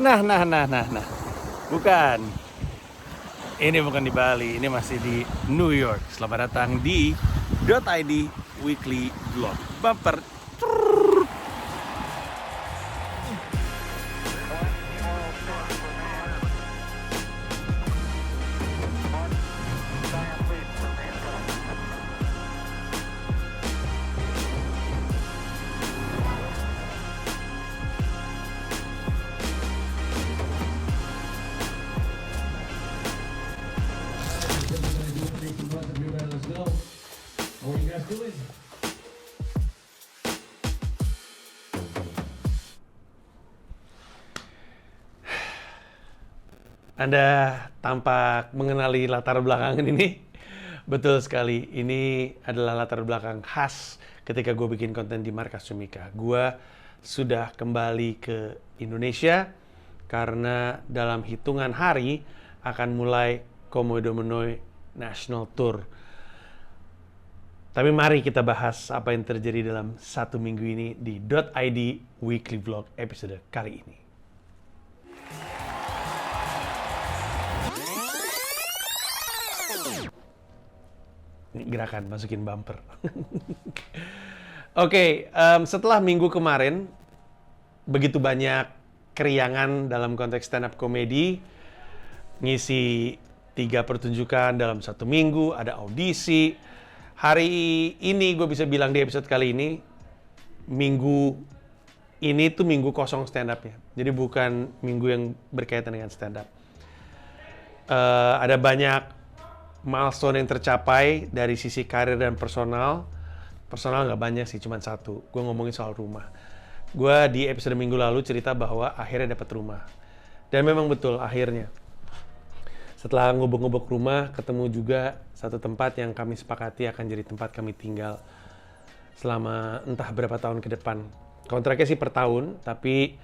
Nah. Bukan. Ini bukan di Bali, ini masih di New York. Selamat datang di .id Weekly Vlog. Bumper. Anda tampak mengenali latar belakangan ini. Betul sekali, ini adalah latar belakang khas ketika gue bikin konten di Markas Cemika. Gue sudah kembali ke Indonesia karena dalam hitungan hari akan mulai Komodo Menoi National Tour. Tapi mari kita bahas apa yang terjadi dalam satu minggu ini di .id Weekly Vlog episode kali ini. Ini gerakan masukin bumper. Oke, setelah minggu kemarin begitu banyak keriangan dalam konteks stand up comedy, ngisi 3 pertunjukan dalam satu minggu, ada audisi. Hari ini gue bisa bilang di episode kali ini, minggu ini tuh minggu kosong stand up-nya. Jadi bukan minggu yang berkaitan dengan stand up. Ada banyak milestone yang tercapai dari sisi karir dan personal. Personal nggak banyak sih, cuma satu. Gue ngomongin soal rumah. Gue di episode minggu lalu cerita bahwa akhirnya dapat rumah. Dan memang betul, akhirnya. Setelah ngubek-ngubek rumah, ketemu juga satu tempat yang kami sepakati akan jadi tempat kami tinggal selama entah berapa tahun ke depan. Kontraknya sih per tahun, tapi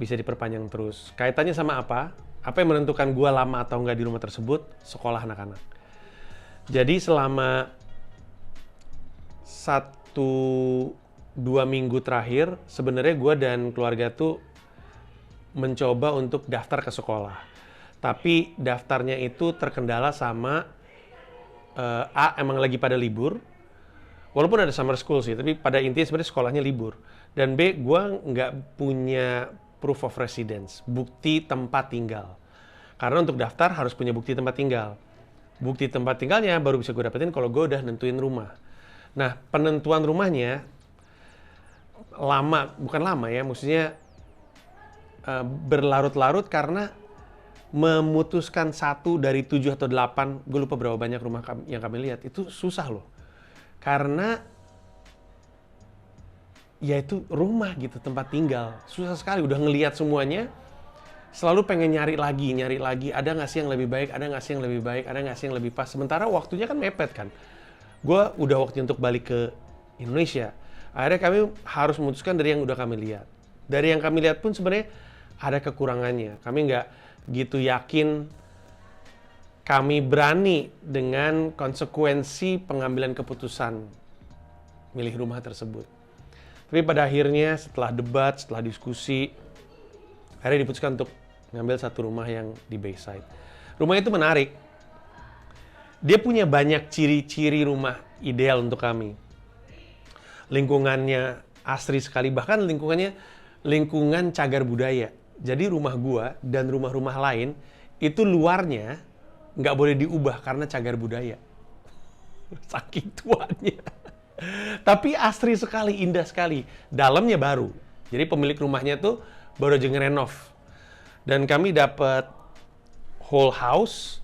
bisa diperpanjang terus. Kaitannya sama apa? Apa yang menentukan gue lama atau nggak di rumah tersebut? Sekolah anak-anak. Jadi selama 1-2 minggu terakhir, sebenarnya gue dan keluarga tuh mencoba untuk daftar ke sekolah. Tapi daftarnya itu terkendala sama emang lagi pada libur. Walaupun ada summer school sih, tapi pada intinya sebenarnya sekolahnya libur. Dan B, gue nggak punya proof of residence, bukti tempat tinggal. Karena untuk daftar harus punya bukti tempat tinggal. Bukti tempat tinggalnya baru bisa gue dapetin kalau gue udah nentuin rumah. Nah, penentuan rumahnya bukan lama ya, maksudnya berlarut-larut karena memutuskan 1 dari 7 atau 8, gue lupa berapa banyak rumah yang kami lihat, itu susah loh. Karena ya itu rumah gitu, tempat tinggal. Susah sekali, udah ngelihat semuanya, selalu pengen nyari lagi, ada nggak sih yang lebih baik, ada nggak sih yang lebih pas. Sementara waktunya kan mepet kan. Gue udah waktu untuk balik ke Indonesia. Akhirnya kami harus memutuskan dari yang udah kami lihat. Dari yang kami lihat pun sebenarnya ada kekurangannya. Kami nggak gitu yakin kami berani dengan konsekuensi pengambilan keputusan milih rumah tersebut. Tapi pada akhirnya setelah debat, setelah diskusi, akhirnya diputuskan untuk ngambil satu rumah yang di Bayside. Rumah itu menarik. Dia punya banyak ciri-ciri rumah ideal untuk kami. Lingkungannya asri sekali, bahkan lingkungan cagar budaya. Jadi rumah gua dan rumah-rumah lain itu luarnya nggak boleh diubah karena cagar budaya. Saking tuanya. Tapi asri sekali, indah sekali. Dalamnya baru. Jadi pemilik rumahnya tuh baru aja ngerenov. Dan kami dapat whole house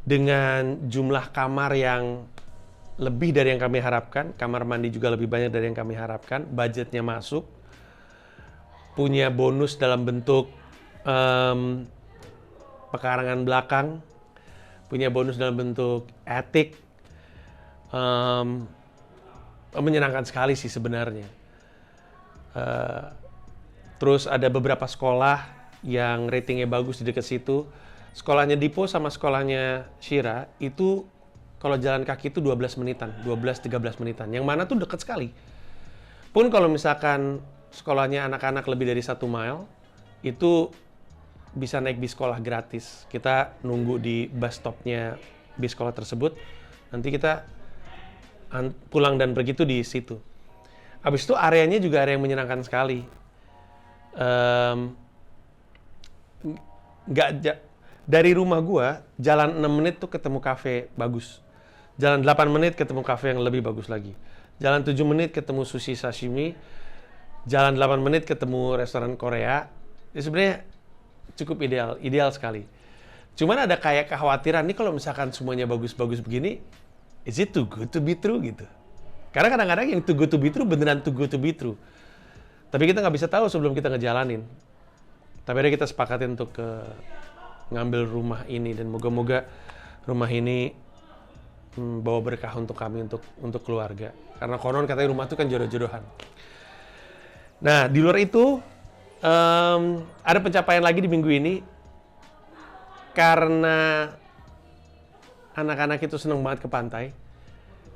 dengan jumlah kamar yang lebih dari yang kami harapkan. Kamar mandi juga lebih banyak dari yang kami harapkan. Budgetnya masuk. Punya bonus dalam bentuk pekarangan belakang. Punya bonus dalam bentuk attic. Menyenangkan sekali sih sebenarnya. Terus ada beberapa sekolah yang ratingnya bagus di dekat situ. Sekolahnya Dipo sama sekolahnya Shira itu kalau jalan kaki itu 12 menitan, 12-13 menitan. Yang mana tuh dekat sekali. Pun kalau misalkan sekolahnya anak-anak lebih dari 1 mile, itu bisa naik bis sekolah gratis. Kita nunggu di bus stopnya bis sekolah tersebut. Nanti kita pulang dan pergi itu di situ. Habis itu areanya juga area yang menyenangkan sekali. Dari rumah gua, jalan 6 menit tuh ketemu kafe bagus. Jalan 8 menit ketemu kafe yang lebih bagus lagi. Jalan 7 menit ketemu sushi sashimi. Jalan 8 menit ketemu restoran Korea. Ya sebenarnya cukup ideal sekali. Cuman ada kayak kekhawatiran nih kalau misalkan semuanya bagus-bagus begini, is it too good to be true gitu? Karena kadang-kadang yang too good to be true beneran too good to be true. Tapi kita nggak bisa tahu sebelum kita ngejalanin. Tapi ada kita sepakatin untuk ngambil rumah ini dan moga-moga rumah ini bawa berkah untuk kami, untuk keluarga. Karena konon katanya rumah itu kan jodoh-jodohan. Nah, di luar itu ada pencapaian lagi di minggu ini karena anak-anak itu seneng banget ke pantai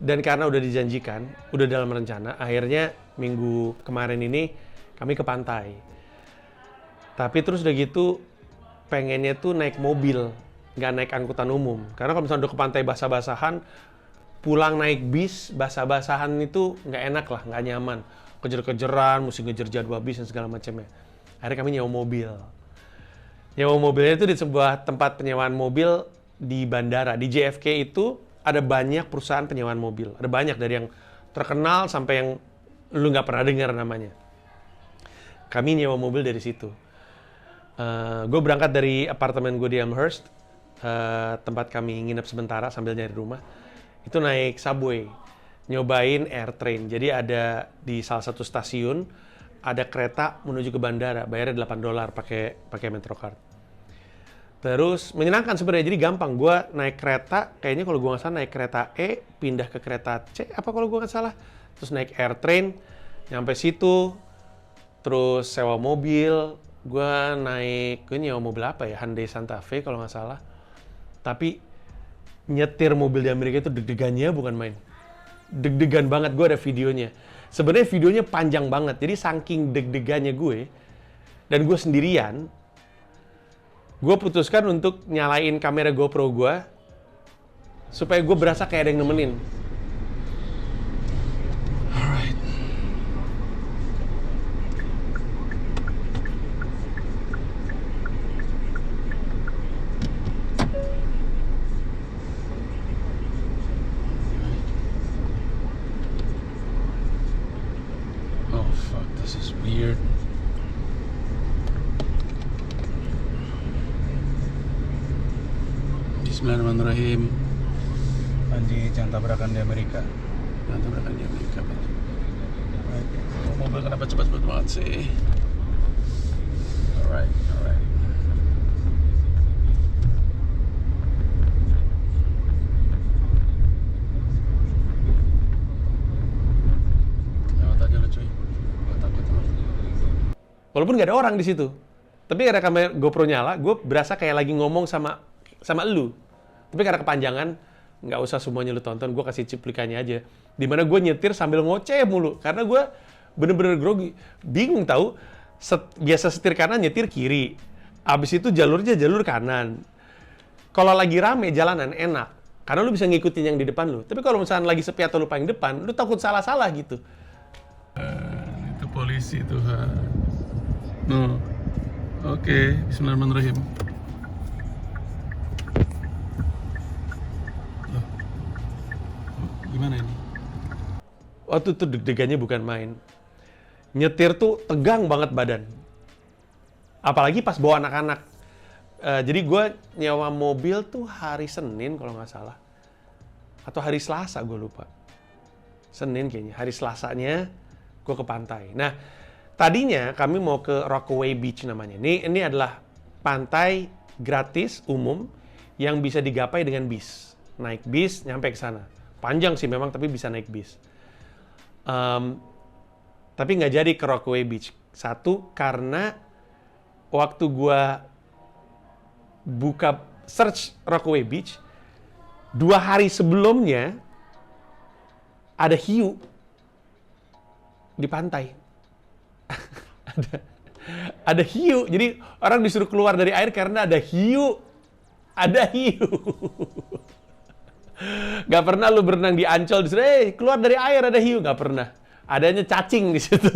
dan karena udah dijanjikan, udah dalam rencana, akhirnya minggu kemarin ini kami ke pantai. Tapi terus udah gitu pengennya tuh naik mobil, nggak naik angkutan umum. Karena kalau misalnya udah ke pantai basah-basahan, pulang naik bis basah-basahan itu nggak enak lah, nggak nyaman. Kejer-kejeran, mesti ngejer jadwal bis dan segala macamnya. Akhirnya kami nyewa mobil. Nyewa mobilnya itu di sebuah tempat penyewaan mobil di bandara. Di JFK itu ada banyak perusahaan penyewaan mobil. Ada banyak dari yang terkenal sampai yang lu nggak pernah dengar namanya. Kami nyewa mobil dari situ. Gue berangkat dari apartemen gue di Amherst, tempat kami nginep sementara sambil nyari rumah. Itu naik subway, nyobain AirTrain. Jadi ada di salah satu stasiun, ada kereta menuju ke bandara, bayarnya $8 pakai Metrocard. Terus menyenangkan sebenarnya, jadi gampang. Gue naik kereta, kayaknya kalau gue nggak salah naik kereta E, pindah ke kereta C, apa kalau gue nggak salah. Terus naik AirTrain, nyampe situ, terus sewa mobil. Gue nyewa mobil apa ya, Hyundai Santa Fe kalau nggak salah. Tapi nyetir mobil di Amerika itu deg-degannya bukan main. Deg-degan banget, gue ada videonya. Sebenarnya videonya panjang banget, jadi saking deg-degannya gue, dan gue sendirian, gue putuskan untuk nyalain kamera GoPro gue, supaya gue berasa kayak ada yang nemenin. Alright. Oh fuck, this is weird. Bismillahirrahmanirrahim. Panji, jangan tabrakan di Amerika. Jangan tabrakan di Amerika, Panji. Alright. Mobil kenapa cepat-cepat banget sih? Alright. Lewat aja lo cuy. Gua takut sama. Walaupun nggak ada orang di situ, tapi karena kamera GoPro nyala, gue berasa kayak lagi ngomong sama lu. Tapi karena kepanjangan, nggak usah semuanya lu tonton, gue kasih cuplikannya aja. Dimana gue nyetir sambil ngoceh mulu, karena gue bener-bener grogi. Bingung tahu, biasa setir kanan nyetir kiri, abis itu jalurnya jalur kanan. Kalau lagi rame jalanan enak, karena lu bisa ngikutin yang di depan lu. Tapi kalau misalnya lagi sepi atau lu paling depan, lu takut salah-salah gitu. Itu polisi Tuhan. No. Oke, bismillahirrahmanirrahim. Loh. Gimana ini? Waktu itu deg-degannya bukan main. Nyetir tuh tegang banget badan. Apalagi pas bawa anak-anak. Jadi gue nyewa mobil tuh hari Senin kalau nggak salah. Atau hari Selasa, gue lupa. Senin kayaknya. Hari Selasanya gue ke pantai. Nah, tadinya kami mau ke Rockaway Beach namanya. Ini adalah pantai gratis umum yang bisa digapai dengan bis. Naik bis, nyampe ke sana. Panjang sih memang, tapi bisa naik bis. Tapi nggak jadi ke Rockaway Beach. Satu, karena waktu gue buka search Rockaway Beach, 2 hari sebelumnya ada hiu di pantai. Ada hiu. Jadi orang disuruh keluar dari air karena ada hiu. Ada hiu. Gak pernah lu berenang di Ancol disuruh, keluar dari air ada hiu. Gak pernah. Adanya cacing di situ.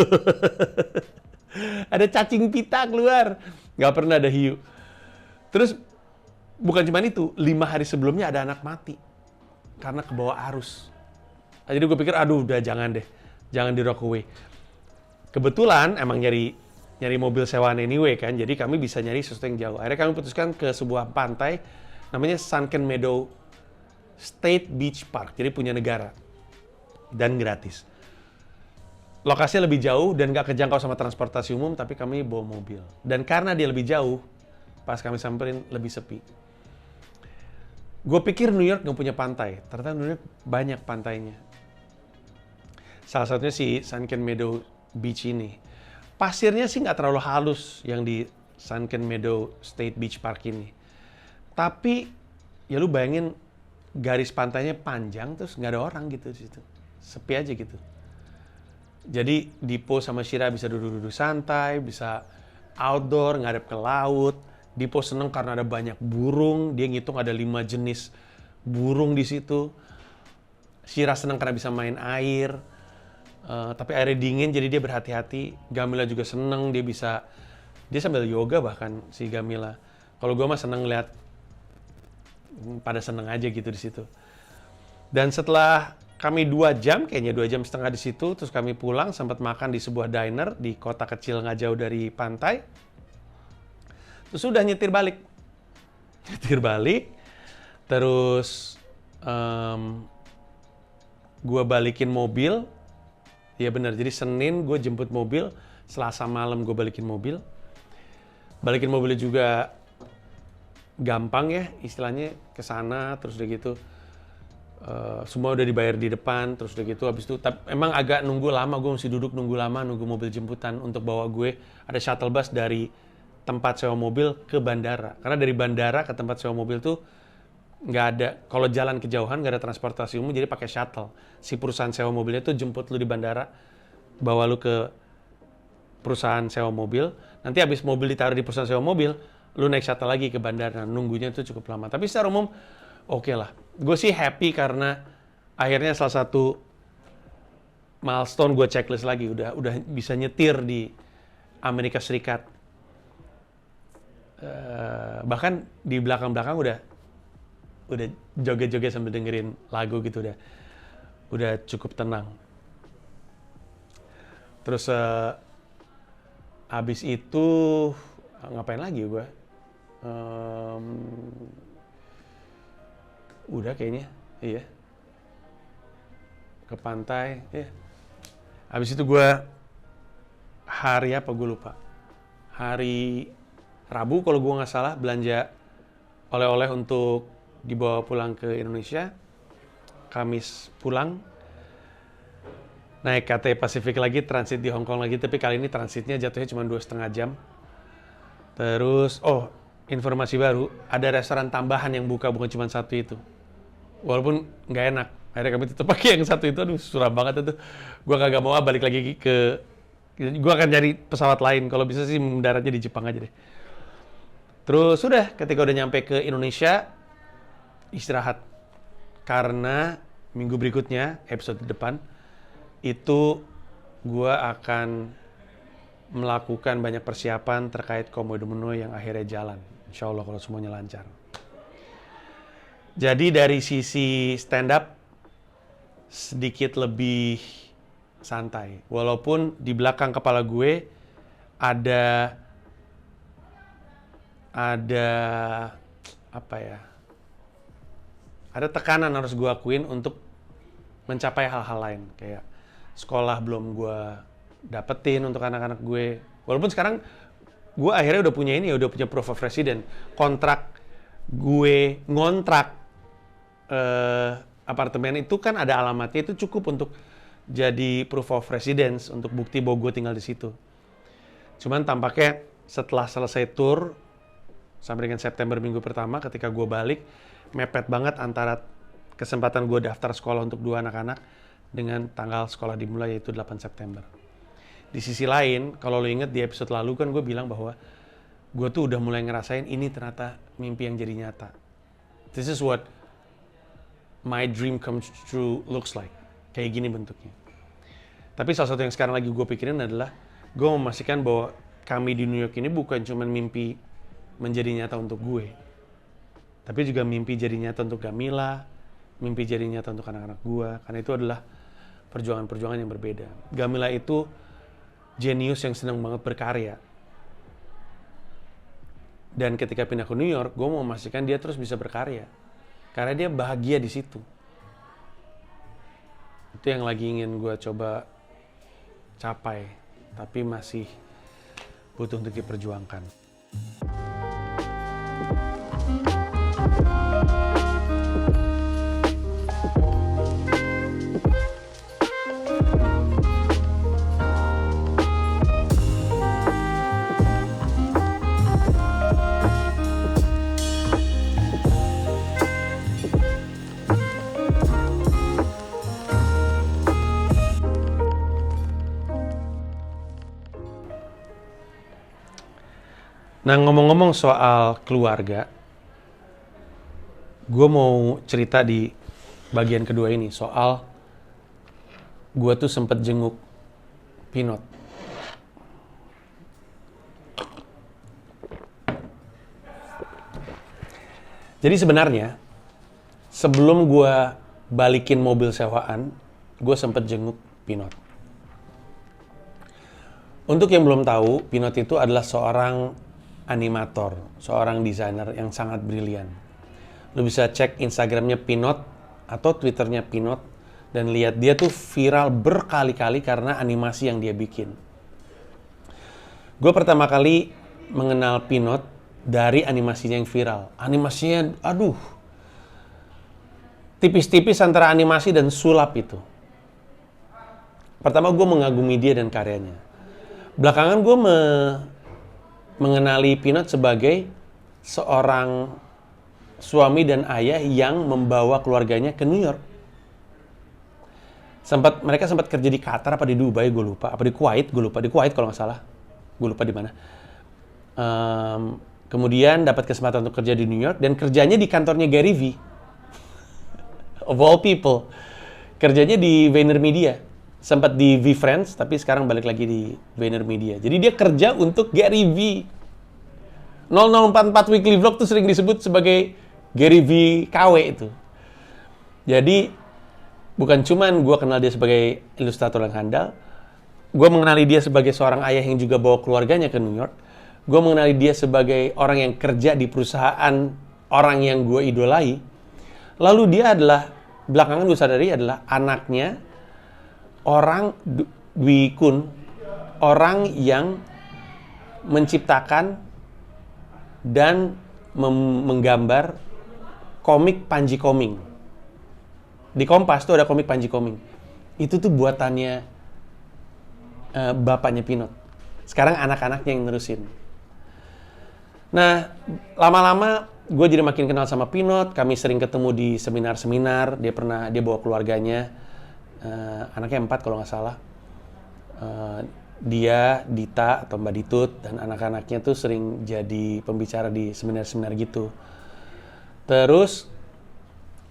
Ada cacing pita keluar. Gak pernah ada hiu. Terus bukan cuma itu, 5 hari sebelumnya ada anak mati karena kebawa arus. Nah, jadi gue pikir, aduh udah jangan deh, jangan di Rockaway. Kebetulan emang nyari mobil sewaan anyway kan, jadi kami bisa nyari sesuatu yang jauh. Akhirnya kami putuskan ke sebuah pantai, namanya Sunken Meadow State Beach Park, jadi punya negara dan gratis. Lokasinya lebih jauh dan nggak kejangkau sama transportasi umum, tapi kami bawa mobil. Dan karena dia lebih jauh, pas kami samperin lebih sepi. Gue pikir New York nggak punya pantai, ternyata New York banyak pantainya. Salah satunya si Sunken Meadow Beach ini. Pasirnya sih nggak terlalu halus yang di Sunken Meadow State Beach Park ini. Tapi ya lu bayangin garis pantainya panjang terus nggak ada orang gitu di situ. Sepi aja gitu. Jadi Dipo sama Shira bisa duduk-duduk santai, bisa outdoor, ngadep ke laut. Dipo seneng karena ada banyak burung, dia ngitung ada 5 jenis burung di situ. Shira seneng karena bisa main air, tapi airnya dingin jadi dia berhati-hati. Gamila juga seneng, dia sambil yoga bahkan si Gamila. Kalau gue mah seneng lihat pada seneng aja gitu di situ. Dan setelah kami 2 jam, kayaknya 2,5 jam di situ, terus kami pulang, sempat makan di sebuah diner di kota kecil nggak jauh dari pantai. Terus udah nyetir balik, terus gue balikin mobil, ya benar. Jadi Senin gue jemput mobil, Selasa malam gue balikin mobil. Balikin mobilnya juga gampang ya, istilahnya ke sana, terus udah gitu. Semua udah dibayar di depan, terus udah gitu habis itu emang agak nunggu lama, gue mesti duduk nunggu lama, nunggu mobil jemputan untuk bawa gue. Ada shuttle bus dari tempat sewa mobil ke bandara, karena dari bandara ke tempat sewa mobil tuh nggak ada, kalau jalan kejauhan nggak ada transportasi umum, jadi pakai shuttle. Si perusahaan sewa mobilnya tuh jemput lu di bandara, bawa lu ke perusahaan sewa mobil, nanti habis mobil ditaruh di perusahaan sewa mobil, lu naik shuttle lagi ke bandara. Nunggunya tuh cukup lama, tapi secara umum oke lah. Gue sih happy karena akhirnya salah satu milestone gue checklist lagi, udah bisa nyetir di Amerika Serikat. Bahkan di belakang-belakang udah joget-joget sambil dengerin lagu gitu, udah cukup tenang. Terus abis itu ngapain lagi gue? Udah kayaknya, iya. Ke pantai, ya. Habis itu gue hari apa gue lupa. Hari Rabu kalau gue nggak salah belanja oleh-oleh untuk dibawa pulang ke Indonesia. Kamis pulang, naik KT Pacific lagi, transit di Hong Kong lagi, tapi kali ini transitnya jatuhnya cuma 2,5 jam. Terus, informasi baru, ada restoran tambahan yang buka, bukan cuma satu itu. Walaupun nggak enak, akhirnya kami tetap pakai yang satu itu. Aduh, suram banget itu. Gue kagak mau balik lagi gue akan cari pesawat lain. Kalau bisa sih mendaratnya di Jepang aja deh. Terus sudah, ketika udah nyampe ke Indonesia, istirahat. Karena minggu berikutnya, episode depan, itu gue akan melakukan banyak persiapan terkait Komodo Mono yang akhirnya jalan. Insya Allah kalau semuanya lancar. Jadi dari sisi stand up, sedikit lebih santai. Walaupun di belakang kepala gue ada apa ya? Ada tekanan harus gue akuin untuk mencapai hal-hal lain. Kayak sekolah belum gue dapetin untuk anak-anak gue. Walaupun sekarang gue akhirnya udah punya proof of residence. Kontrak gue ngontrak apartemen itu kan ada alamatnya, itu cukup untuk jadi proof of residence, untuk bukti bahwa gue tinggal di situ. Cuman tampaknya setelah selesai tour sampai dengan September minggu pertama, ketika gue balik, mepet banget antara kesempatan gue daftar sekolah untuk 2 anak-anak dengan tanggal sekolah dimulai, yaitu 8 September. Di di sisi lain, kalau lo inget di episode lalu kan gue bilang bahwa gue tuh udah mulai ngerasain ini ternyata mimpi yang jadi nyata. This is what my dream comes true looks like. Kayak gini bentuknya. Tapi salah satu yang sekarang lagi gue pikirin adalah gue memastikan bahwa kami di New York ini bukan cuma mimpi menjadi nyata untuk gue, tapi juga mimpi jadi nyata untuk Gamila, mimpi jadi nyata untuk anak-anak gue, karena itu adalah perjuangan-perjuangan yang berbeda. Gamila itu jenius yang senang banget berkarya. Dan ketika pindah ke New York, gue mau memastikan dia terus bisa berkarya. Karena dia bahagia di situ. Itu yang lagi ingin gue coba capai, tapi masih butuh untuk diperjuangkan. Nah, ngomong-ngomong soal keluarga, gue mau cerita di bagian kedua ini soal gue tuh sempet jenguk Pinot. Jadi sebenarnya sebelum gue balikin mobil sewaan, gue sempet jenguk Pinot. Untuk yang belum tahu, Pinot itu adalah seorang animator, seorang desainer yang sangat brilian. Lu bisa cek Instagramnya Pinot atau Twitternya Pinot dan lihat dia tuh viral berkali-kali karena animasi yang dia bikin. Gue pertama kali mengenal Pinot dari animasinya yang viral. Animasinya, aduh, tipis-tipis antara animasi dan sulap itu. Pertama gue mengagumi dia dan karyanya. Belakangan gue mengenali Pinot sebagai seorang suami dan ayah yang membawa keluarganya ke New York. Mereka sempat kerja di Qatar apa di Dubai, gue lupa. Apa di Kuwait, gue lupa. Di Kuwait kalau nggak salah. Gue lupa di mana. Kemudian dapat kesempatan untuk kerja di New York dan kerjanya di kantornya Gary V. Of all people. Kerjanya di VaynerMedia. Sempat di VFriends, tapi sekarang balik lagi di VaynerMedia. Jadi dia kerja untuk Gary V. 0044 Weekly Vlog tuh sering disebut sebagai Gary V KW itu. Jadi bukan cuman gue kenal dia sebagai ilustrator yang handal, gue mengenali dia sebagai seorang ayah yang juga bawa keluarganya ke New York. Gue mengenali dia sebagai orang yang kerja di perusahaan orang yang gue idolai. Lalu dia adalah, belakangan gue sadari adalah anaknya orang Dwi Kun, orang yang menciptakan dan menggambar komik Panji Koming. Di Kompas tuh ada komik Panji Koming. Itu tuh buatannya bapaknya Pinot. Sekarang anak-anaknya yang nerusin. Nah, lama-lama gue jadi makin kenal sama Pinot. Kami sering ketemu di seminar-seminar. Dia bawa keluarganya. Anaknya 4 kalau nggak salah. Dia, Dita atau Mbak Ditut dan anak-anaknya tuh sering jadi pembicara di seminar-seminar gitu. Terus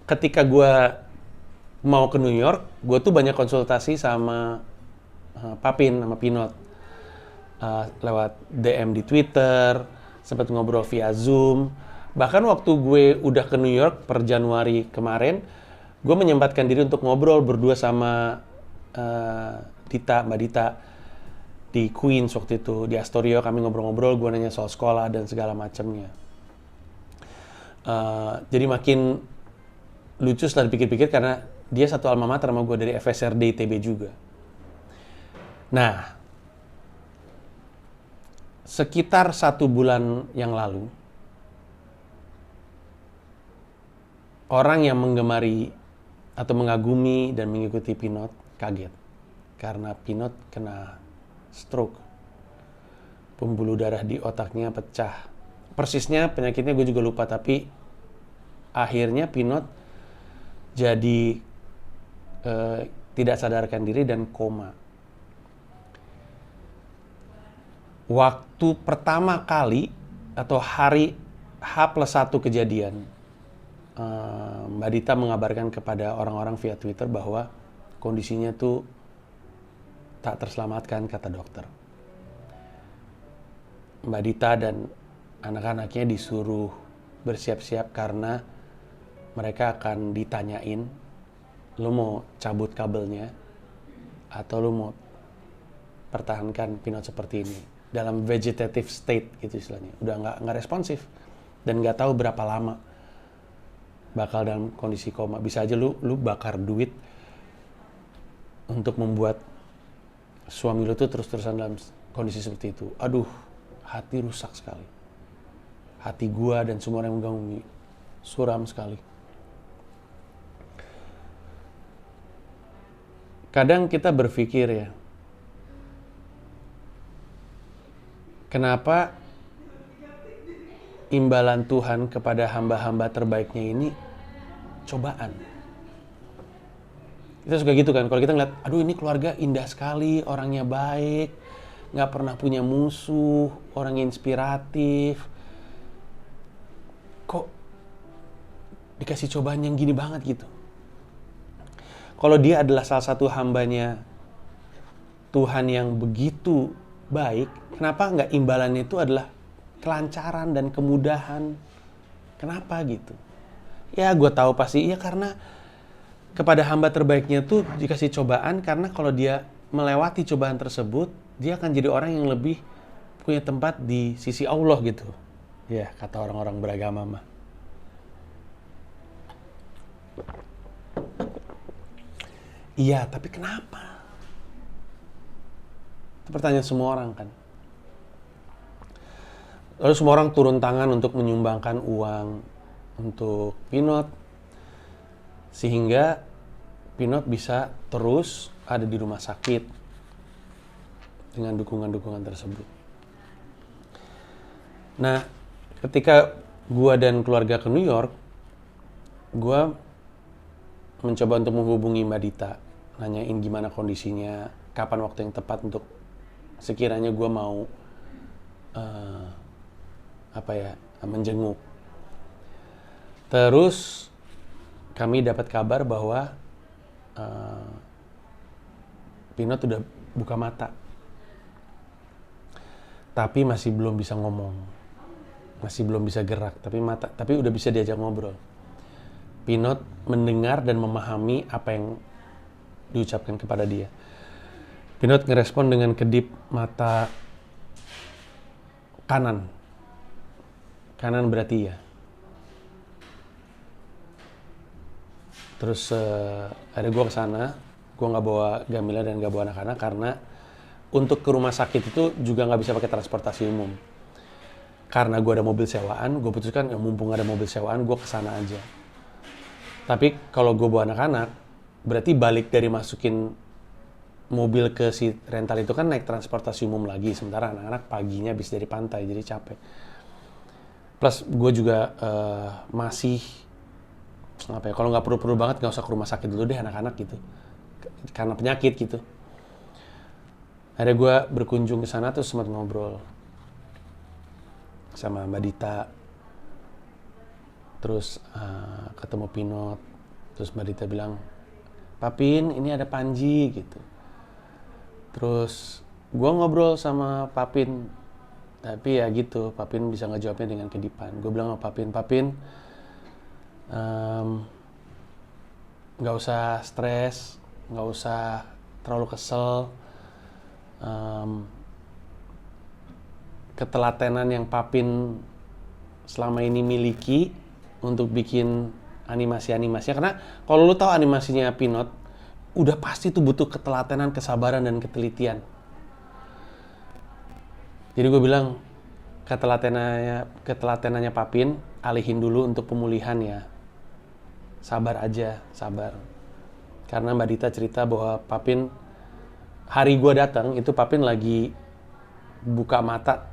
ketika gue mau ke New York, gue tuh banyak konsultasi sama Papin, sama Pinot. Lewat DM di Twitter, sempat ngobrol via Zoom. Bahkan waktu gue udah ke New York per Januari kemarin, gue menyempatkan diri untuk ngobrol berdua sama Mbak Dita di Queens waktu itu, di Astoria. Kami ngobrol-ngobrol, gue nanya soal sekolah dan segala macamnya. Jadi makin lucu setelah dipikir-pikir karena dia satu alma mater sama gue dari FSRD ITB juga. Nah, sekitar 1 bulan yang lalu, orang yang menggemari atau mengagumi dan mengikuti Pinot kaget karena Pinot kena stroke. Pembuluh darah di otaknya pecah. Persisnya penyakitnya gue juga lupa, tapi akhirnya Pinot jadi tidak sadarkan diri dan koma. waktu pertama kali atau hari H+1 kejadian, Mbak Dita mengabarkan kepada orang-orang via Twitter bahwa kondisinya tuh tak terselamatkan, kata dokter. Mbak Dita dan anak-anaknya disuruh bersiap-siap karena mereka akan ditanyain, lu mau cabut kabelnya atau lu mau pertahankan Pinot seperti ini dalam vegetative state gitu istilahnya, udah nggak responsif dan nggak tahu berapa lama bakal dalam kondisi koma. Bisa aja lu bakar duit untuk membuat suami lu tuh terus-terusan dalam kondisi seperti itu. Aduh, hati rusak sekali. Hati gua dan semua orang yang megang suram sekali. Kadang kita berpikir ya, kenapa imbalan Tuhan kepada hamba-hamba terbaiknya ini cobaan? Kita suka gitu kan, kalau kita ngeliat, aduh ini keluarga indah sekali, orangnya baik, nggak pernah punya musuh, orangnya inspiratif. Kok dikasih cobaan yang gini banget gitu? Kalau dia adalah salah satu hambanya Tuhan yang begitu baik, kenapa nggak imbalannya itu adalah kelancaran dan kemudahan? Kenapa gitu? Ya gue tahu pasti, ya karena kepada hamba terbaiknya tuh dikasih cobaan, karena kalau dia melewati cobaan tersebut, dia akan jadi orang yang lebih punya tempat di sisi Allah gitu. Ya, kata orang-orang beragama mah. Iya, tapi kenapa? Itu pertanyaan semua orang kan. Lalu semua orang turun tangan untuk menyumbangkan uang untuk Pinot, sehingga Pinot bisa terus ada di rumah sakit dengan dukungan-dukungan tersebut. Nah, ketika gua dan keluarga ke New York, gua mencoba untuk menghubungi Mbak Dita, nanyain gimana kondisinya, kapan waktu yang tepat untuk sekiranya gua mau menjenguk. Terus kami dapat kabar bahwa Pinot udah buka mata, tapi masih belum bisa ngomong, masih belum bisa gerak, tapi udah bisa diajak ngobrol. Pinot mendengar dan memahami apa yang diucapkan kepada dia. Pinot ngerespon dengan kedip mata kanan berarti ya. Terus ada gue kesana, gue nggak bawa Gamila dan nggak bawa anak-anak karena untuk ke rumah sakit itu juga nggak bisa pakai transportasi umum. Karena gue ada mobil sewaan, gue putuskan ya mumpung ada mobil sewaan, gue kesana aja. Tapi kalau gue bawa anak-anak, berarti balik dari masukin mobil ke si rental itu kan naik transportasi umum lagi. Sementara anak-anak paginya habis dari pantai, jadi capek. Plus gue juga masih kalau nggak perlu-perlu banget nggak usah ke rumah sakit dulu deh anak-anak gitu, karena penyakit gitu. Akhirnya gue berkunjung ke sana terus sempat ngobrol sama Mbak Dita, terus ketemu Pinot, terus Mbak Dita bilang, Papin ini ada Panji gitu. Terus gue ngobrol sama Papin, tapi ya gitu, Papin bisa ngejawabnya dengan kedipan. Gue bilang sama Papin, nggak usah stres, nggak usah terlalu kesel. Ketelatenan yang Papin selama ini miliki untuk bikin animasi-animasinya, karena kalau lu tahu animasinya Pinot, udah pasti tuh butuh ketelatenan, kesabaran, dan ketelitian. Jadi gue bilang, ketelatenannya Papin alihin dulu untuk pemulihan ya. Sabar aja, sabar. Karena Mbak Dita cerita bahwa Papin, hari gue datang itu Papin lagi buka mata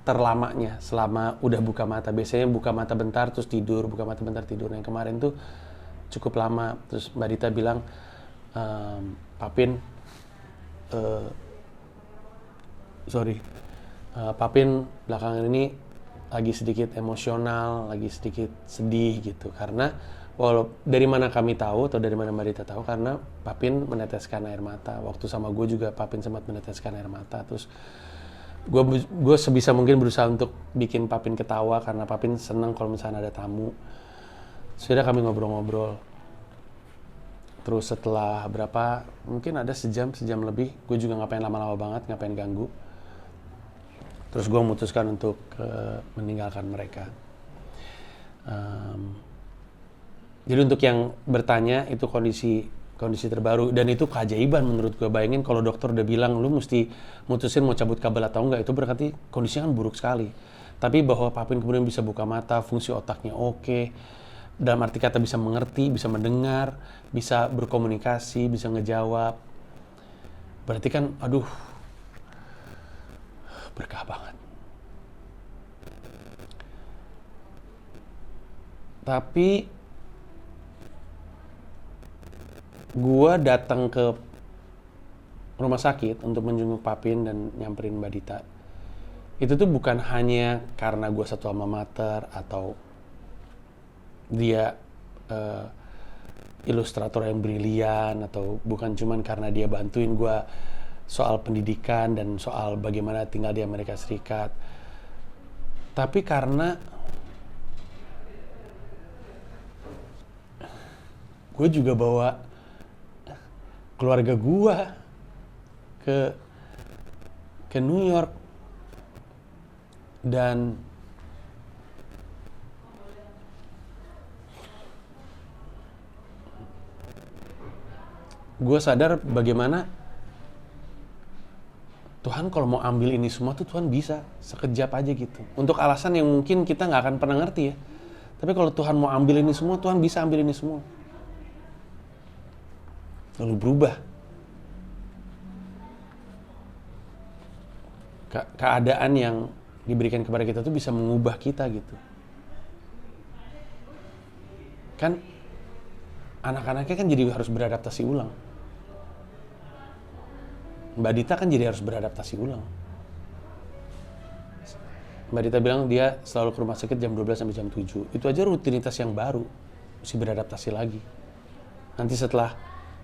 terlamanya selama udah buka mata. Biasanya buka mata bentar terus tidur, buka mata bentar tidur. Yang kemarin tuh cukup lama. Terus Mbak Dita bilang, Papin, Papin belakangan ini lagi sedikit emosional, lagi sedikit sedih gitu. Karena dari mana kami tahu atau dari mana Mbak Dita tahu, karena Papin meneteskan air mata. Waktu sama gue juga Papin sempat meneteskan air mata. Terus gue sebisa mungkin berusaha untuk bikin Papin ketawa karena Papin seneng kalau misalnya ada tamu. Sudah kami ngobrol-ngobrol. Terus setelah mungkin ada sejam lebih, gue juga ngapain lama-lama banget, ngapain ganggu. Terus gue memutuskan untuk meninggalkan mereka. Jadi untuk yang bertanya, itu kondisi terbaru. Dan itu keajaiban menurut gue. Bayangin kalau dokter udah bilang, lu mesti mutusin mau cabut kabel atau enggak, itu berarti kondisinya kan buruk sekali. Tapi bahwa Papin kemudian bisa buka mata, fungsi otaknya oke. Dalam arti kata bisa mengerti, bisa mendengar, bisa berkomunikasi, bisa ngejawab. Berarti kan, aduh, berkah banget. Tapi gua datang ke rumah sakit untuk menjenguk Papin dan nyamperin Mbak Dita. Itu tuh bukan hanya karena gua satu alma mater atau dia ilustrator yang brilian, atau bukan cuman karena dia bantuin gua soal pendidikan dan soal bagaimana tinggal di Amerika Serikat. Tapi karena gue juga bawa keluarga gue ke New York. Dan gue sadar bagaimana Tuhan kalau mau ambil ini semua tuh Tuhan bisa sekejap aja gitu. Untuk alasan yang mungkin kita nggak akan pernah ngerti ya. Tapi kalau Tuhan mau ambil ini semua, Tuhan bisa ambil ini semua. Lalu berubah. Keadaan yang diberikan kepada kita tuh bisa mengubah kita gitu. Kan anak-anaknya kan jadi harus beradaptasi ulang. Mbak Dita kan jadi harus beradaptasi ulang. Mbak Dita bilang dia selalu ke rumah sakit jam 12 sampai jam 7. Itu aja rutinitas yang baru. Mesti beradaptasi lagi. Nanti setelah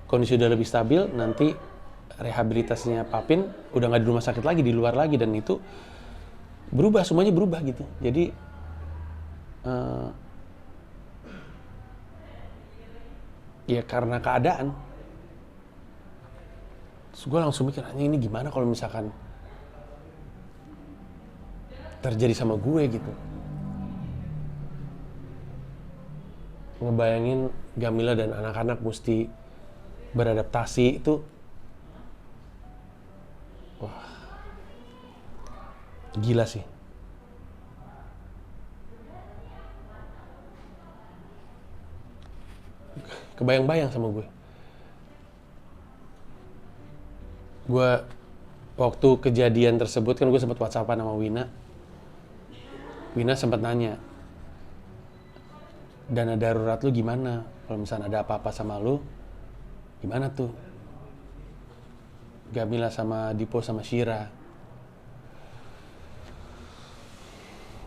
kondisi udah lebih stabil, nanti rehabilitasinya Papin udah nggak di rumah sakit lagi, di luar lagi. Dan itu berubah, semuanya berubah gitu. Jadi ya karena keadaan. Terus gue langsung mikir, ini gimana kalau misalkan terjadi sama gue gitu. Ngebayangin Gamila dan anak-anak mesti beradaptasi itu, wah, gila sih. Kebayang-bayang sama gue. Gue waktu kejadian tersebut kan gue sempat WhatsAppan sama Wina. Wina sempat nanya, dana darurat lu gimana? Kalau misalnya ada apa-apa sama lu, gimana tuh? Gamila sama Dipo sama Shira.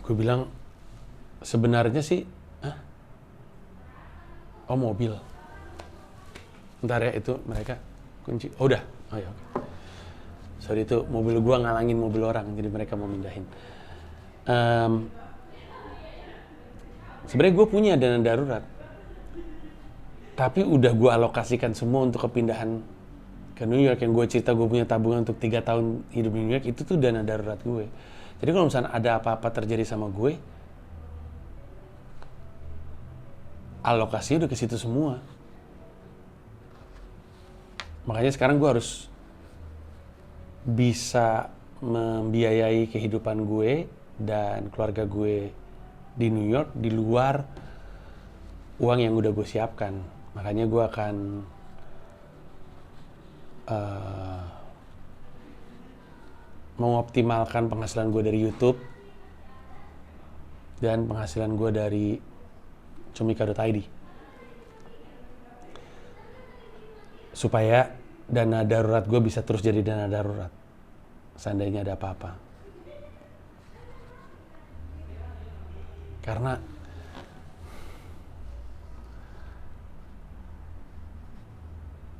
Gue bilang, sebenarnya sih, oh mobil. Ntar ya itu mereka kunci. Oh udah, oh ya oke. Sorry itu mobil gua ngalangin mobil orang, jadi mereka mau mindahin. Sebenarnya gue punya dana darurat, tapi udah gue alokasikan semua untuk kepindahan ke New York. Yang gue cerita gue punya tabungan untuk 3 tahun hidup di New York, itu tuh dana darurat gue. Jadi kalau misalnya ada apa-apa terjadi sama gue, alokasinya udah ke situ semua. Makanya sekarang gue harus bisa membiayai kehidupan gue dan keluarga gue di New York di luar uang yang udah gue siapkan. Makanya gue akan mengoptimalkan penghasilan gue dari YouTube dan penghasilan gue dari Comika.id supaya dana darurat gue bisa terus jadi dana darurat seandainya ada apa-apa.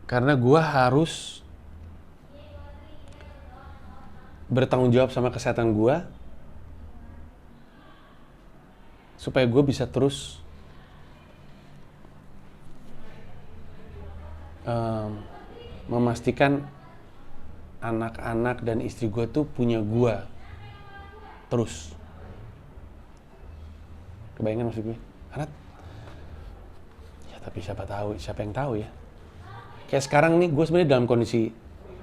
Karena gue harus bertanggung jawab sama kesehatan gue supaya gue bisa terus memastikan anak-anak dan istri gue tuh punya gue terus. Kebayangkan maksud gue? Karena ya tapi siapa yang tahu ya. Kayak sekarang nih gue sebenarnya dalam kondisi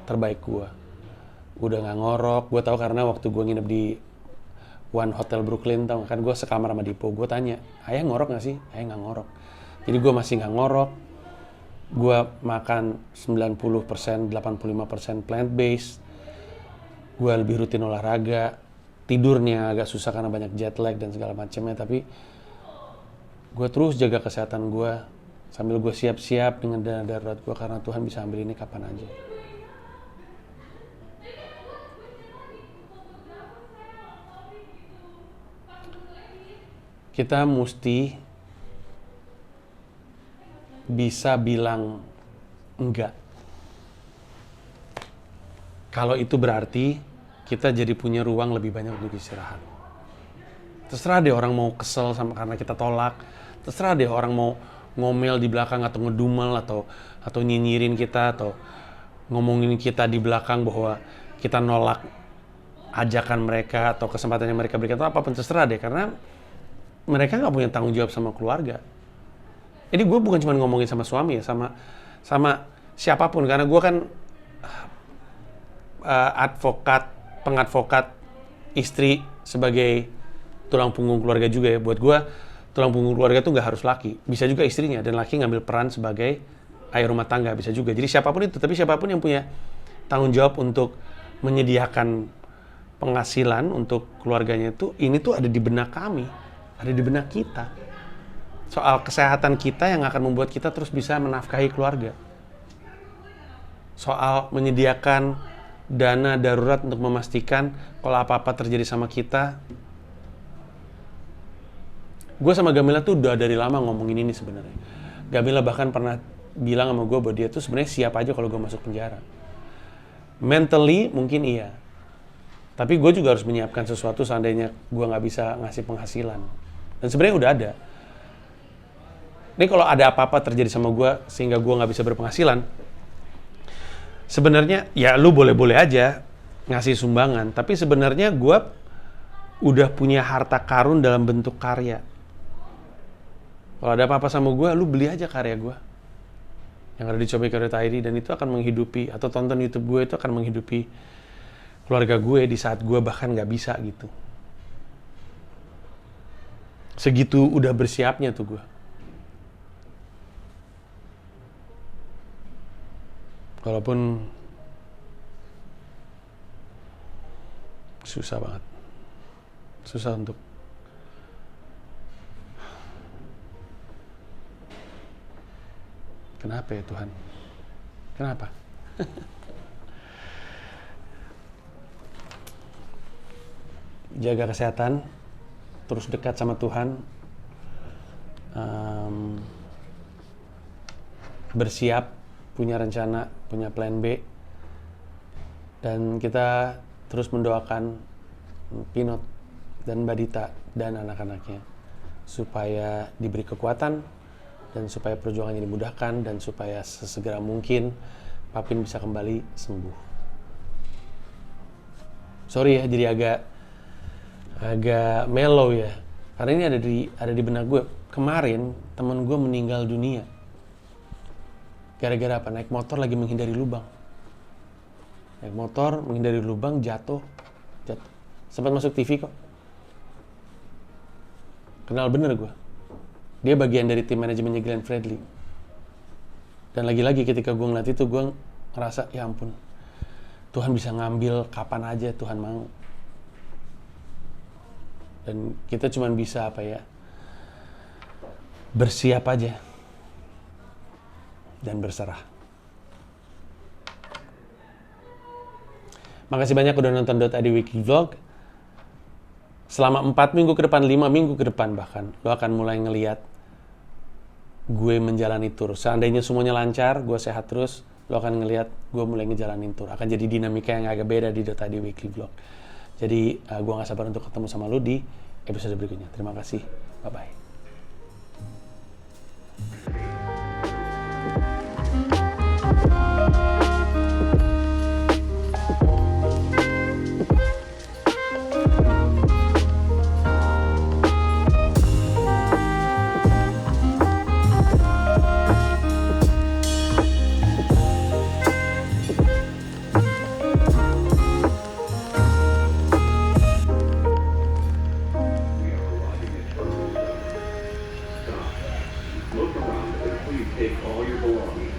terbaik gue. Udah nggak ngorok. Gue tahu karena waktu gue nginep di One Hotel Brooklyn, tau kan gue sekamar sama Dipo. Gue tanya, ayah ngorok nggak sih? Ayah nggak ngorok. Jadi gue masih nggak ngorok. Gue makan 90%, 85% plant-based. Gue lebih rutin olahraga. Tidurnya agak susah karena banyak jet lag dan segala macamnya. Tapi gue terus jaga kesehatan gue. Sambil gue siap-siap dengan dana darurat gue. Karena Tuhan bisa ambil ini kapan aja. Kita mesti bisa bilang enggak. Kalau itu berarti kita jadi punya ruang lebih banyak untuk istirahat. Terserah deh orang mau kesel sama karena kita tolak. Terserah deh orang mau ngomel di belakang atau ngedumel atau nyinyirin kita atau ngomongin kita di belakang bahwa kita nolak ajakan mereka atau kesempatan yang mereka berikan atau apapun, terserah deh, karena mereka nggak punya tanggung jawab sama keluarga. Jadi gue bukan cuma ngomongin sama suami ya, sama siapapun, karena gue kan pengadvokat istri sebagai tulang punggung keluarga juga ya. Buat gue tulang punggung keluarga tuh nggak harus laki, bisa juga istrinya, dan laki ngambil peran sebagai ayah rumah tangga bisa juga. Jadi siapapun itu, tapi siapapun yang punya tanggung jawab untuk menyediakan penghasilan untuk keluarganya itu, ini tuh ada di benak kami, ada di benak kita. Soal kesehatan kita yang akan membuat kita terus bisa menafkahi keluarga. Soal menyediakan dana darurat untuk memastikan kalau apa-apa terjadi sama kita. Gue sama Gamila tuh udah dari lama ngomongin ini sebenarnya. Gamila bahkan pernah bilang sama gue bahwa dia tuh sebenarnya siap aja kalau gue masuk penjara. Mentally mungkin iya. Tapi gue juga harus menyiapkan sesuatu seandainya gue nggak bisa ngasih penghasilan. Dan sebenarnya udah ada. Ini kalau ada apa-apa terjadi sama gue sehingga gue nggak bisa berpenghasilan, sebenarnya ya lu boleh-boleh aja ngasih sumbangan. Tapi sebenarnya gue udah punya harta karun dalam bentuk karya. Kalau ada apa-apa sama gue, lu beli aja karya gue yang ada di Cobaikar.id, dan itu akan menghidupi, atau tonton YouTube gue itu akan menghidupi keluarga gue di saat gue bahkan nggak bisa gitu. Segitu udah bersiapnya tuh gue. Walaupun susah banget. Susah untuk kenapa ya Tuhan? Kenapa? Jaga kesehatan, terus dekat sama Tuhan, bersiap, punya rencana, punya plan B, dan kita terus mendoakan Pinot dan Mbak Dita dan anak-anaknya supaya diberi kekuatan dan supaya perjuangannya dimudahkan dan supaya sesegera mungkin Papin bisa kembali sembuh. Sorry ya, jadi agak mellow ya, karena ini ada di benak gue. Kemarin teman gue meninggal dunia gara-gara apa? Naik motor lagi menghindari lubang. Naik motor menghindari lubang, jatuh. Sempat masuk TV kok. Kenal bener gue. Dia bagian dari tim manajemennya Glenn Fredly. Dan lagi-lagi ketika gue ngeliat itu, gue ngerasa, ya ampun, Tuhan bisa ngambil kapan aja Tuhan mau. Dan kita cuma bisa bersiap aja dan berserah. Makasih banyak udah nonton .id Weekly Vlog. selama 4 minggu ke depan, 5 minggu ke depan bahkan, lo akan mulai ngelihat gue menjalani tur. Seandainya semuanya lancar, gue sehat terus, lo akan ngelihat gue mulai ngejalanin tur. Akan jadi dinamika yang agak beda di Dota di Weekly Vlog. Jadi gue gak sabar untuk ketemu sama lo di episode berikutnya. Terima kasih, bye-bye. Look around and please take all your belongings.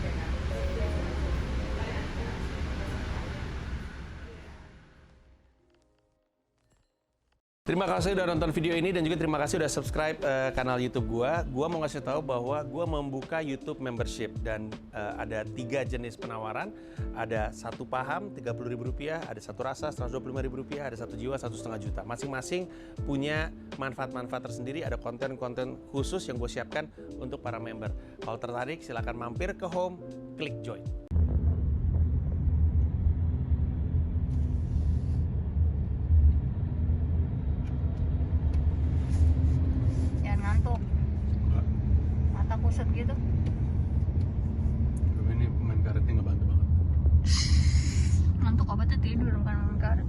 Terima kasih udah nonton video ini dan juga terima kasih udah subscribe kanal YouTube gua. Gua mau ngasih tahu bahwa gua membuka YouTube membership dan ada 3 jenis penawaran. Ada 1 paham Rp30.000, ada 1 rasa Rp125.000, ada 1 jiwa Rp1,5 juta. Masing-masing punya manfaat-manfaat tersendiri. Ada konten-konten khusus yang gue siapkan untuk para member. Kalau tertarik silakan mampir ke home, klik join. Ngantuk, mata kusut gitu. Tapi ini pemain karetnya nggak bantu banget. Ngantuk obatnya tidur bukan main karet.